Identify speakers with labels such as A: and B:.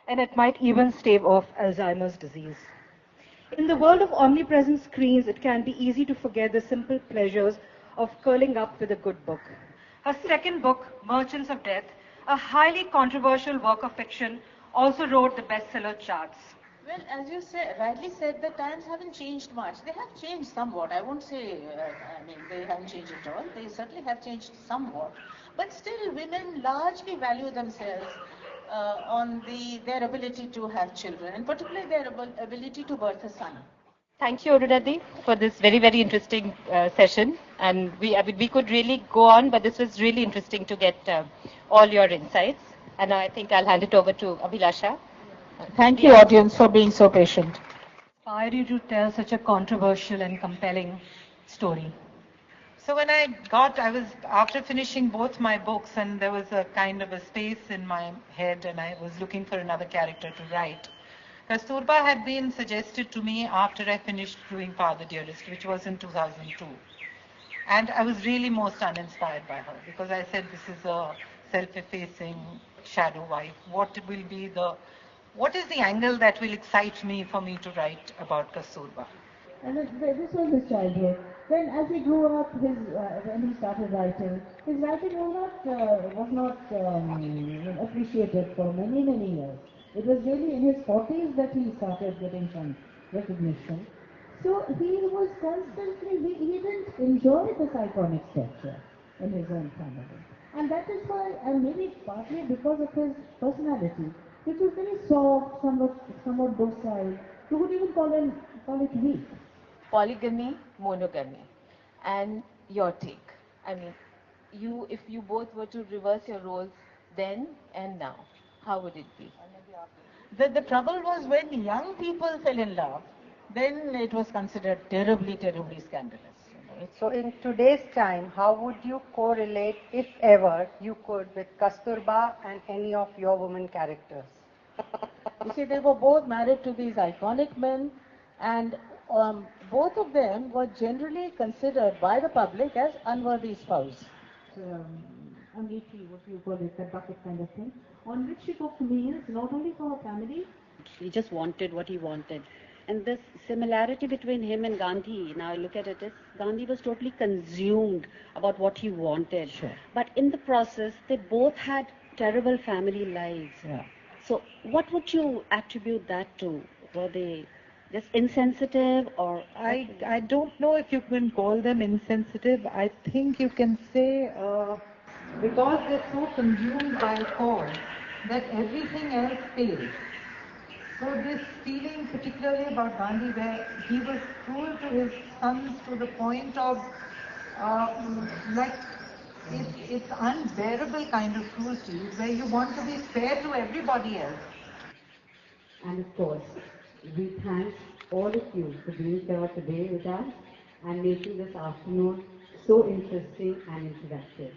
A: and it might even stave off Alzheimer's disease. In the world of omnipresent screens, it can be easy to forget the simple pleasures of curling up with a good book. Her second book, Merchants of Death, a highly controversial work of fiction, also wrote the bestseller charts.
B: Well, as you rightly said, the times haven't changed much. They have changed somewhat. I won't say, they haven't changed at all. They certainly have changed somewhat. But still, women largely value themselves on their ability to have children, and particularly their ability to birth a son.
C: Thank you, Arunadhi, for this very, very interesting session. And we could really go on, but this was really interesting to get all your insights. And I think I'll hand it over to Abhilasha.
B: Thank you, audience, for being so patient.
A: Inspired you to tell such a controversial and compelling story?
D: So when I was after finishing both my books, and there was a kind of a space in my head, and I was looking for another character to write. Kasturba had been suggested to me after I finished doing Father Dearest, which was in 2002. And I was really most uninspired by her, because I said, this is a self-effacing shadow wife. What is the angle that will excite me for me to write about Kasturba?
E: And this was his childhood. Then, as he grew up, when he started writing, his writing was not appreciated for many, many years. It was really in his 40s that he started getting some recognition. So he was constantly, he didn't enjoy this iconic stature in his own family. And that is why, and maybe partly because of his personality, which was very soft, somewhat docile. You could even call it weak.
C: Polygamy, monogamy, and your take. I mean, if you both were to reverse your roles then and now, how would it be?
B: The trouble was when young people fell in love, then it was considered terribly, terribly scandalous.
F: So in today's time, how would you correlate, if ever you could, with Kasturba and any of your women characters?
B: You see, they were both married to these iconic men, and both of them were generally considered by the public as unworthy spouse.
E: Angechi, what you call it, that bucket kind of thing, on which she took meals not only for her family.
G: He just wanted what he wanted. And this similarity between him and Gandhi, now I look at it as Gandhi was totally consumed about what he wanted.
B: Sure.
G: But in the process, they both had terrible family lives.
B: Yeah.
G: So what would you attribute that to? Were they just insensitive, or?
D: I don't know if you can call them insensitive. I think you can say because they're so consumed by a cause that everything else fails. So this feeling, particularly about Gandhi, where he was cruel to his sons to the point of it's unbearable kind of cruelty, where you want to be fair to everybody else.
E: And of course, we thank all of you for being here today with us and making this afternoon so interesting and interactive.